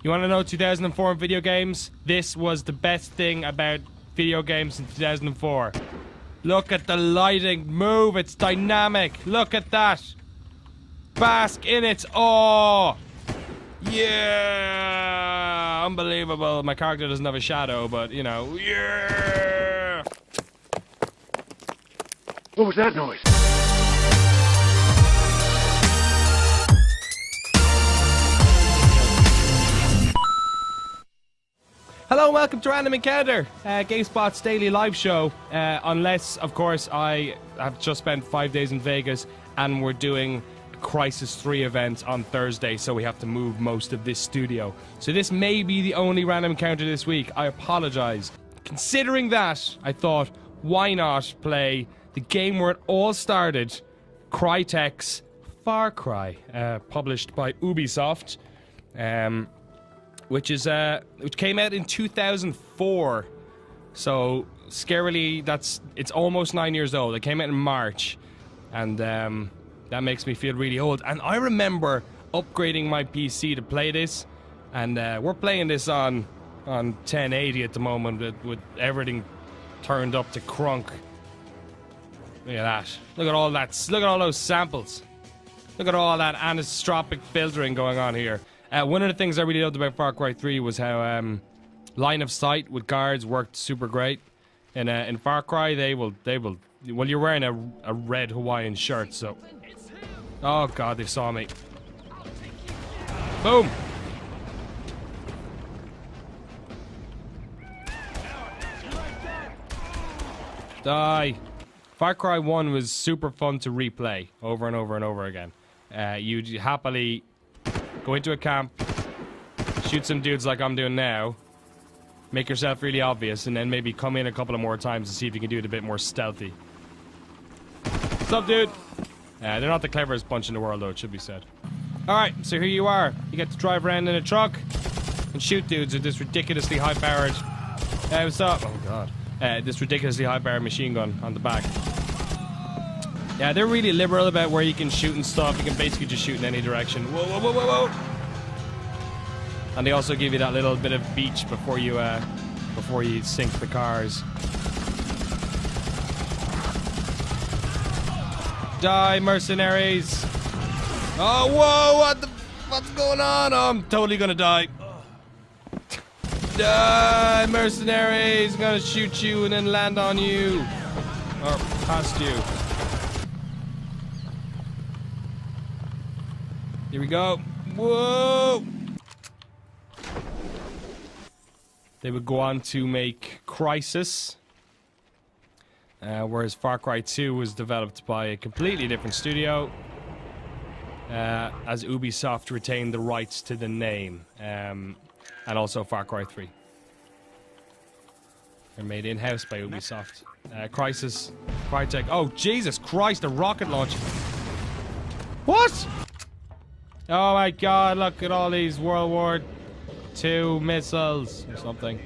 You want to know 2004 in video games? This was the best thing about video games in 2004. Look at the lighting. Move. It's dynamic. Look at that. Bask in its awe. Yeah. Unbelievable. My character doesn't have a shadow, but, you know. Yeah. What was that noise? Hello and welcome to Random Encounter, GameSpot's daily live show. Unless, of course, I have just spent 5 days in Vegas and we're doing a Crysis 3 event on Thursday, so we have to move most of this studio. So this may be the only Random Encounter this week. I apologize. Considering that, I thought, why not play the game where it all started, Crytek's Far Cry, published by Ubisoft. Which came out in 2004, so scarily it's almost 9 years old. It came out in March, and that makes me feel really old. And I remember upgrading my PC to play this, and we're playing this on 1080 at the moment with everything turned up to crunk. Look at that! Look at all that! Look at all those samples! Look at all that anisotropic filtering going on here. One of the things I really loved about Far Cry 3 was how line of sight with guards worked super great. In Far Cry, they will. Well, you're wearing a red Hawaiian shirt, so. Oh God, they saw me. Boom. Die. Far Cry 1 was super fun to replay over and over and over again. You'd happily go into a camp, shoot some dudes like I'm doing now, make yourself really obvious, and then maybe come in a couple of more times to see if you can do it a bit more stealthy. What's up, dude? They're not the cleverest bunch in the world, though, it should be said. Alright, so here you are. You get to drive around in a truck and shoot dudes with this ridiculously high-powered... Hey, what's up? Oh, God. This ridiculously high-powered machine gun on the back. Yeah, they're really liberal about where you can shoot and stuff. You can basically just shoot in any direction. Whoa, whoa, whoa, whoa, whoa! And they also give you that little bit of beach before you sink the cars. Die, mercenaries! Oh, whoa! What's going on? Oh, I'm totally gonna die. Die, mercenaries! I'm gonna shoot you and then land on you, or past you. Here we go. Whoa! They would go on to make Crysis, whereas Far Cry 2 was developed by a completely different studio, as Ubisoft retained the rights to the name, and also Far Cry 3. They're made in-house by Ubisoft. Crysis, Crytek. Oh, Jesus Christ, a rocket launcher. What? Oh my God, look at all these World War II missiles or something.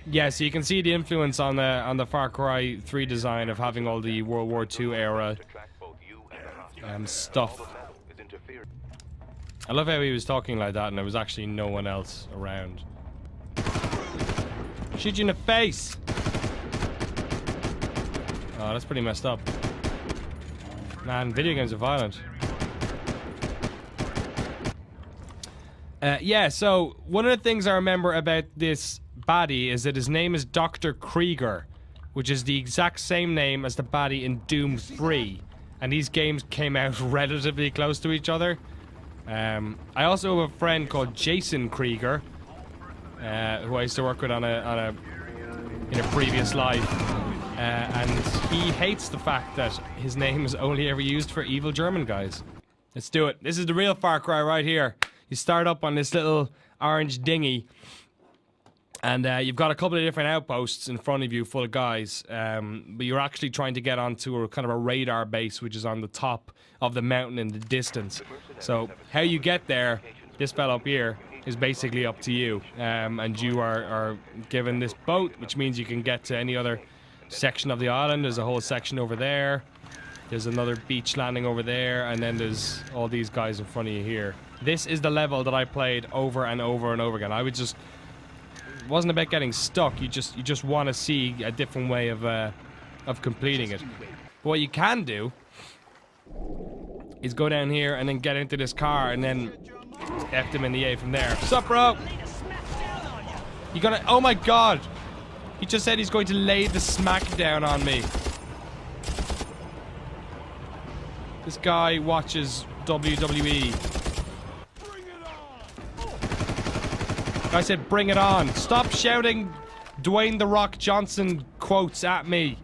Yeah, so you can see the influence on the Far Cry 3 design of having all the World War II era stuff. I love how he was talking like that and there was actually no one else around. Shoot you in the face! Oh, that's pretty messed up. Man, video games are violent. Yeah, so one of the things I remember about this baddie is that his name is Dr. Krieger, which is the exact same name as the baddie in Doom 3. And these games came out relatively close to each other. I also have a friend called Jason Krieger, who I used to work with in a previous life. And he hates the fact that his name is only ever used for evil German guys. Let's do it. This is the real Far Cry right here. You start up on this little orange dinghy, and you've got a couple of different outposts in front of you full of guys, but you're actually trying to get onto a kind of a radar base, which is on the top of the mountain in the distance. So how you get there, this fella up here, is basically up to you, and you are given this boat, which means you can get to any other section of the island. There's a whole section over there. There's another beach landing over there, and then there's all these guys in front of you here. This is the level that I played over and over and over again. I would just... It wasn't about getting stuck. You just want to see a different way of completing it. But what you can do is go down here and then get into this car and then F them in the A from there. Sup, bro? You gonna... Oh my god! He just said he's going to lay the smack down on me. This guy watches WWE. I said bring it on. Stop shouting Dwayne The Rock Johnson quotes at me.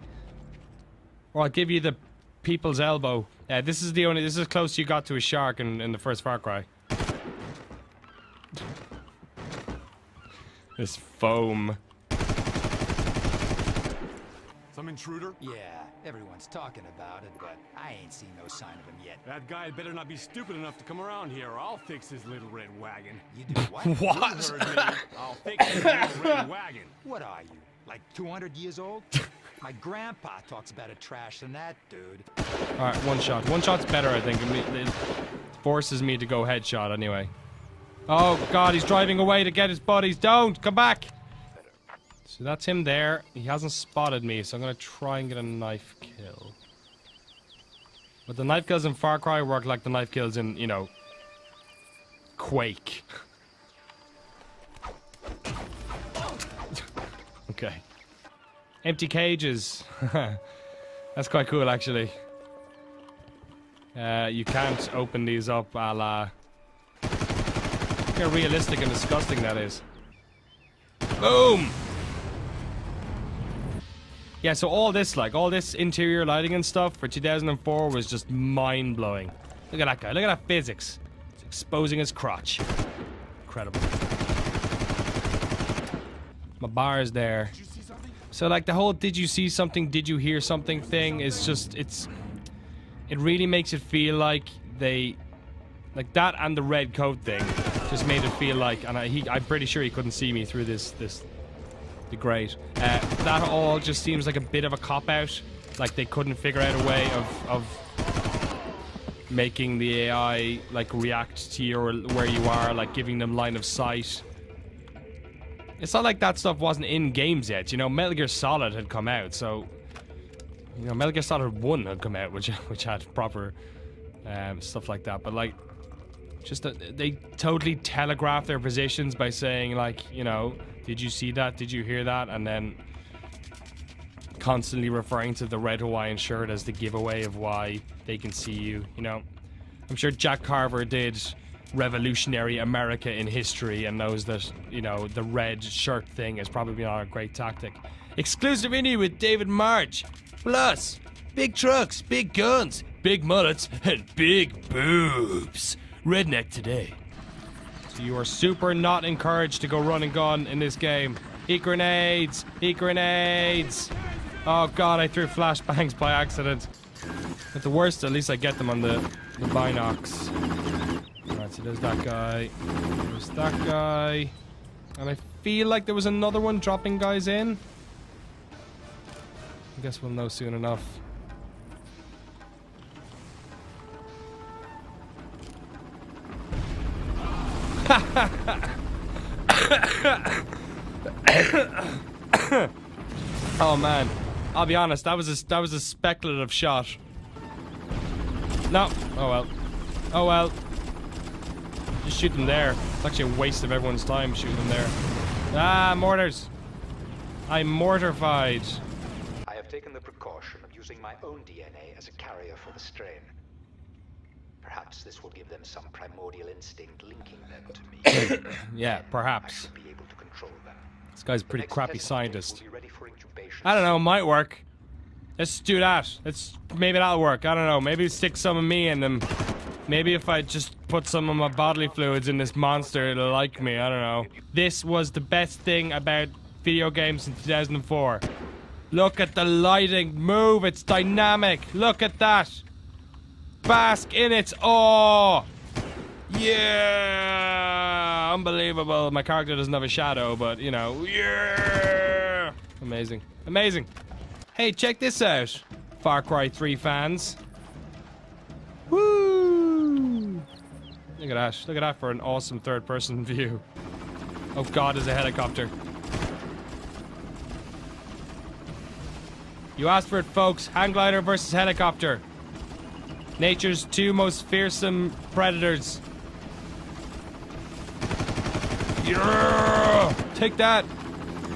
Or I'll give you the people's elbow. Yeah, this is as close you got to a shark in the first Far Cry. This foam. Some intruder? Yeah, everyone's talking about it, but I ain't seen no sign of him yet. That guy better not be stupid enough to come around here, or I'll fix his little red wagon. You do what? What? You heard me. I'll fix his little red wagon. What are you, like 200 years old? My grandpa talks better trash than that, dude. Alright, one shot. One shot's better, I think. It forces me to go headshot anyway. Oh god, he's driving away to get his buddies. Don't! Come back! So that's him there. He hasn't spotted me, so I'm gonna try and get a knife kill. But the knife kills in Far Cry work like the knife kills in, you know, Quake. Okay. Empty cages. That's quite cool, actually. You can't open these up a la... Look how realistic and disgusting that is. Boom! Yeah, so all this interior lighting and stuff for 2004 was just mind-blowing. Look at that guy, look at that physics. It's exposing his crotch. Incredible. My bar is there. So like the whole did you see something, did you hear something thing is just, it really makes it feel like they, like that and the red coat thing just made it feel like, and I'm pretty sure he couldn't see me through the grate. That all just seems like a bit of a cop-out. Like they couldn't figure out a way of making the AI like react to your where you are, like giving them line of sight. It's not like that stuff wasn't in games yet, you know. Metal Gear Solid had come out, so you know, Metal Gear Solid 1 had come out, which had proper stuff like that. But like, just they totally telegraphed their positions by saying like, you know, did you see that? Did you hear that? And then constantly referring to the red Hawaiian shirt as the giveaway of why they can see you. You know, I'm sure Jack Carver did revolutionary America in history and knows that, you know, the red shirt thing is probably not a great tactic. Exclusive interview with David March. Plus, big trucks, big guns, big mullets, and big boobs. Redneck today. So you are super not encouraged to go run and gun in this game. Eat grenades! Eat grenades! Oh god, I threw flashbangs by accident. At the worst, at least I get them on the binocs. Alright, so there's that guy. There's that guy. And I feel like there was another one dropping guys in. I guess we'll know soon enough. Oh man, I'll be honest, that was a speculative shot. No, oh well. Oh well. Just shoot them there. It's actually a waste of everyone's time shooting them there. Ah, mortars. I'm mortified. I have taken the precaution of using my own DNA as a carrier for the strain. Perhaps this will give them some primordial instinct linking them to me. Yeah, perhaps. I should be able to control them. This guy's a pretty crappy scientist. Will be ready for incubation. I don't know, might work. Let's do that. Maybe that'll work. I don't know. Maybe stick some of me in them. Maybe if I just put some of my bodily fluids in this monster, it'll like me. I don't know. This was the best thing about video games in 2004. Look at the lighting. Move. It's dynamic. Look at that. Bask in its awe. Yeah. Unbelievable. My character doesn't have a shadow, but, you know. Yeah. Amazing. Amazing. Hey, check this out, Far Cry 3 fans. Woo! Look at that. Look at that for an awesome third-person view. Oh god, there's a helicopter. You asked for it, folks. Hang glider versus helicopter. Nature's two most fearsome predators. Yeah! Take that.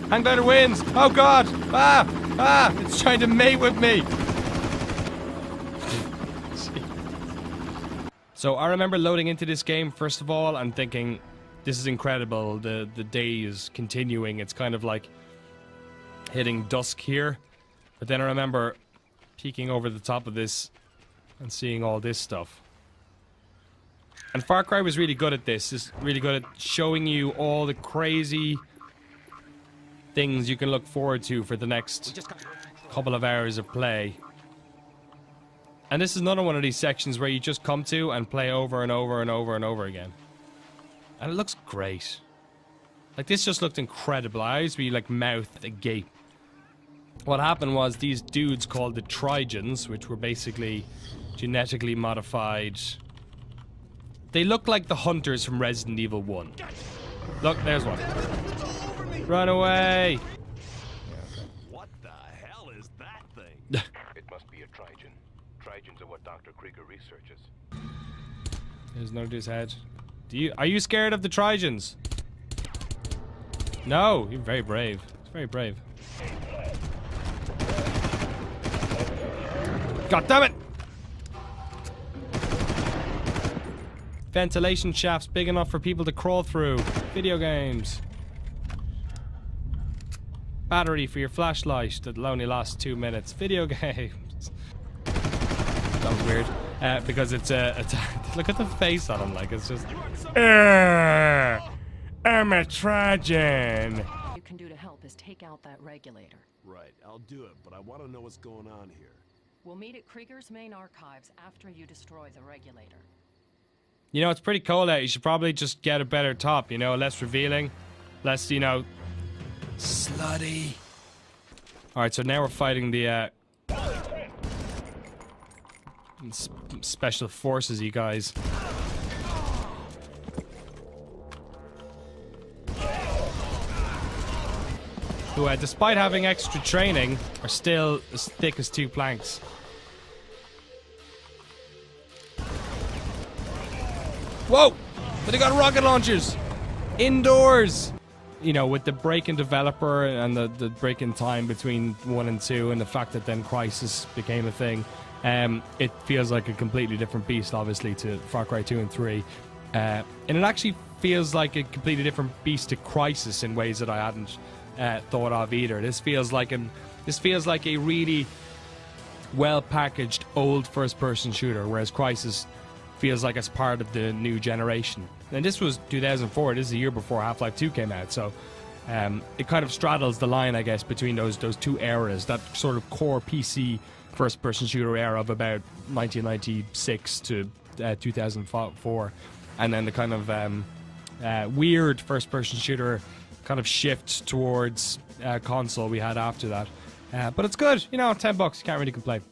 Hang glider wins. Oh god. Ah! Ah! It's trying to mate with me. So I remember loading into this game first of all and thinking, this is incredible. The day is continuing. It's kind of like hitting dusk here. But then I remember peeking over the top of this and seeing all this stuff. And Far Cry was really good at this. It's really good at showing you all the crazy things you can look forward to for the next couple of hours of play. And this is another one of these sections where you just come to and play over and over and over and over again. And it looks great. Like, this just looked incredible. I used to be like mouth agape. What happened was these dudes called the Trigens, which were basically genetically modified. They look like the hunters from Resident Evil 1. Look, there's one. Run away! What the hell is that thing? It must be a Trigen. Trigens are what Dr. Krieger researches. There's no dude's head. Are you scared of the Trigens? No, you're very brave. It's very brave. God damn it! Ventilation shafts big enough for people to crawl through. Video games. Battery for your flashlight that'll only last 2 minutes. Video games. That was weird. Because it's a look at the face on him, like it's just. I'm a Trojan. You can do to help is take out that regulator. Right, I'll do it, but I want to know what's going on here. We'll meet at Krieger's main archives after you destroy the regulator. You know, it's pretty cold out. You should probably just get a better top, you know, less revealing, less, you know, slutty. Alright, so now we're fighting the, special forces, you guys. Who, despite having extra training, are still as thick as two planks. Whoa! But they got rocket launchers! Indoors! You know, with the break in developer and the break in time between 1 and 2 and the fact that then Crysis became a thing, it feels like a completely different beast, obviously, to Far Cry 2 and 3. And it actually feels like a completely different beast to Crysis in ways that I hadn't thought of either. This feels like a really well-packaged old first-person shooter, whereas Crysis feels like it's part of the new generation. And this was 2004. This is a year before Half-Life 2 came out, so it kind of straddles the line, I guess, between those two eras. That sort of core PC first-person shooter era of about 1996 to 2004, and then the kind of weird first-person shooter kind of shift towards console we had after that. But it's good, you know, $10, you can't really complain.